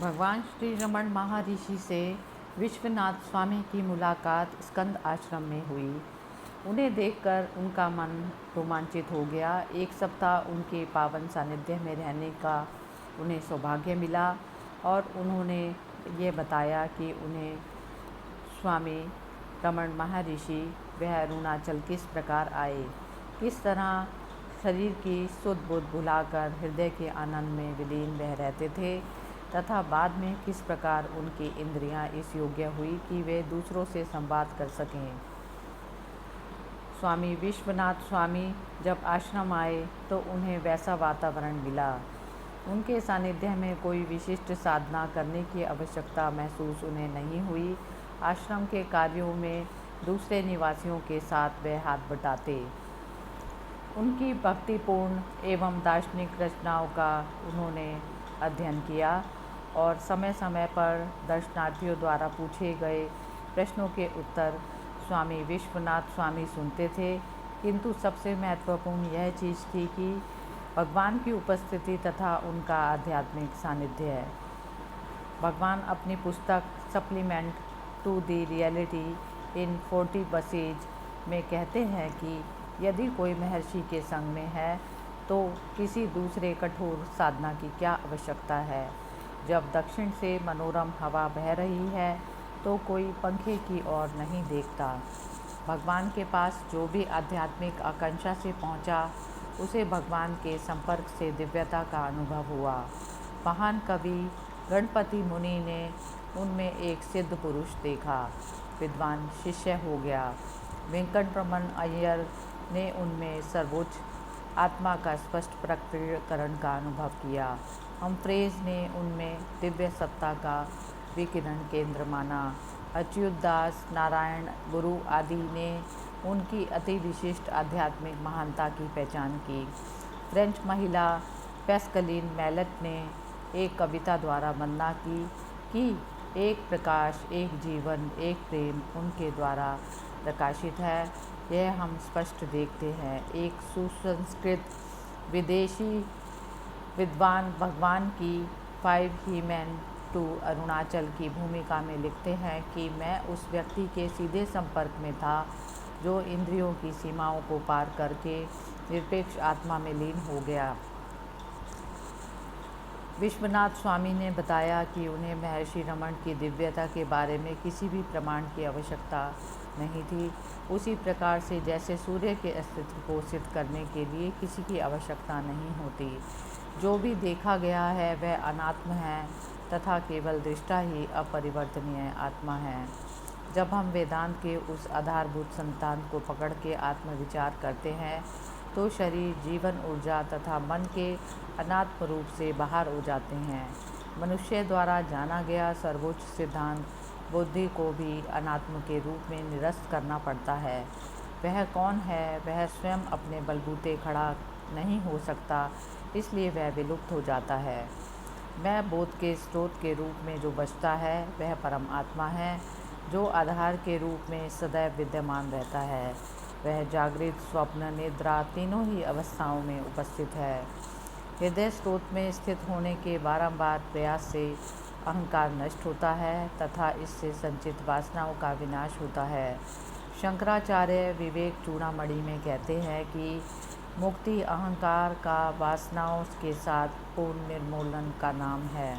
भगवान श्री रमण महर्षि से विश्वनाथ स्वामी की मुलाकात स्कंद आश्रम में हुई। उन्हें देखकर उनका मन रोमांचित हो गया। एक सप्ताह उनके पावन सानिध्य में रहने का उन्हें सौभाग्य मिला और उन्होंने ये बताया कि उन्हें स्वामी रमण महर्षि वह अरुणाचल किस प्रकार आए, किस तरह शरीर की सुध बुध भुलाकर हृदय के आनंद में विलीन वह रहते थे तथा बाद में किस प्रकार उनकी इंद्रियां इस योग्य हुई कि वे दूसरों से संवाद कर सकें। स्वामी विश्वनाथ स्वामी जब आश्रम आए तो उन्हें वैसा वातावरण मिला। उनके सानिध्य में कोई विशिष्ट साधना करने की आवश्यकता महसूस उन्हें नहीं हुई। आश्रम के कार्यों में दूसरे निवासियों के साथ वे हाथ बटाते। उनकी भक्तिपूर्ण एवं दार्शनिक रचनाओं का उन्होंने अध्ययन किया और समय समय पर दर्शनार्थियों द्वारा पूछे गए प्रश्नों के उत्तर स्वामी विश्वनाथ स्वामी सुनते थे। किंतु सबसे महत्वपूर्ण यह चीज़ थी कि भगवान की उपस्थिति तथा उनका आध्यात्मिक सानिध्य है। भगवान अपनी पुस्तक supplement to the reality in 40 verses में कहते हैं कि यदि कोई महर्षि के संग में है तो किसी दूसरे कठोर साधना की क्या आवश्यकता है। जब दक्षिण से मनोरम हवा बह रही है तो कोई पंखे की ओर नहीं देखता। भगवान के पास जो भी आध्यात्मिक आकांक्षा से पहुंचा उसे भगवान के संपर्क से दिव्यता का अनुभव हुआ। महान कवि गणपति मुनि ने उनमें एक सिद्ध पुरुष देखा, विद्वान शिष्य हो गया। वेंकटरमण अय्यर ने उनमें सर्वोच्च आत्मा का स्पष्ट प्रकटीकरण का अनुभव किया। हम्फ्रेज ने उनमें दिव्य सत्ता का विकिरण केंद्र माना। अच्युत दास, नारायण गुरु आदि ने उनकी अति विशिष्ट आध्यात्मिक महानता की पहचान की। फ्रेंच महिला पैस्कलीन मैलेट ने एक कविता द्वारा वंदना की कि एक प्रकाश, एक जीवन, एक प्रेम उनके द्वारा प्रकाशित है। यह हम स्पष्ट देखते हैं। एक सुसंस्कृत विदेशी विद्वान भगवान की 5 हीमैन टू अरुणाचल की भूमिका में लिखते हैं कि मैं उस व्यक्ति के सीधे संपर्क में था जो इंद्रियों की सीमाओं को पार करके निरपेक्ष आत्मा में लीन हो गया। विश्वनाथ स्वामी ने बताया कि उन्हें महर्षि रमण की दिव्यता के बारे में किसी भी प्रमाण की आवश्यकता नहीं थी। उसी प्रकार से जैसे सूर्य के अस्तित्व को सिद्ध करने के लिए किसी की आवश्यकता नहीं होती। जो भी देखा गया है वह अनात्म है तथा केवल दृष्टा ही अपरिवर्तनीय आत्मा है। जब हम वेदांत के उस आधारभूत सिद्धांत को पकड़ के आत्मविचार करते हैं तो शरीर, जीवन ऊर्जा तथा मन के अनात्म रूप से बाहर हो जाते हैं। मनुष्य द्वारा जाना गया सर्वोच्च सिद्धांत बुद्धि को भी अनात्म के रूप में निरस्त करना पड़ता है। वह कौन है? वह स्वयं अपने बलबूते खड़ा नहीं हो सकता, इसलिए वह विलुप्त हो जाता है। मैं बोध के स्रोत के रूप में जो बचता है वह परम आत्मा है जो आधार के रूप में सदैव विद्यमान रहता है। वह जागृत, स्वप्न, निद्रा तीनों ही अवस्थाओं में उपस्थित है। हृदय स्रोत में स्थित होने के बारंबार प्रयास से अहंकार नष्ट होता है तथा इससे संचित वासनाओं का विनाश होता है। शंकराचार्य विवेक चूड़ामणि में कहते हैं कि मुक्ति अहंकार का वासनाओं के साथ पूर्ण निर्मूलन का नाम है।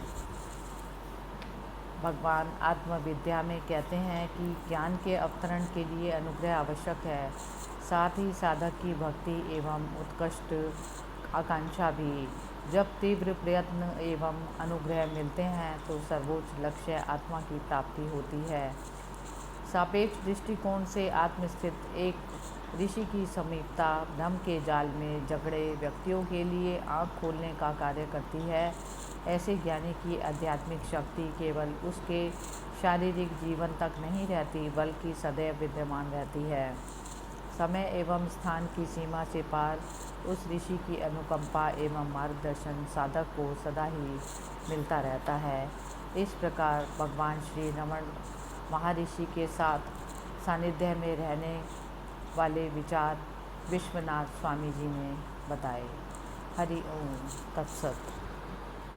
भगवान आत्मविद्या में कहते हैं कि ज्ञान के अवतरण के लिए अनुग्रह आवश्यक है, साथ ही साधक की भक्ति एवं उत्कृष्ट आकांक्षा भी। जब तीव्र प्रयत्न एवं अनुग्रह मिलते हैं तो सर्वोच्च लक्ष्य आत्मा की प्राप्ति होती है। सापेक्ष दृष्टिकोण से आत्मस्थित एक ऋषि की समीपता भ्रम के जाल में जकड़े व्यक्तियों के लिए आँख खोलने का कार्य करती है। ऐसे ज्ञानी की आध्यात्मिक शक्ति केवल उसके शारीरिक जीवन तक नहीं रहती बल्कि सदैव विद्यमान रहती है। समय एवं स्थान की सीमा से पार उस ऋषि की अनुकंपा एवं मार्गदर्शन साधक को सदा ही मिलता रहता है। इस प्रकार भगवान श्री रमण महर्षि के साथ सानिध्य में रहने वाले विचार विश्वनाथ स्वामी जी ने बताए। हरि ओम तत्सत।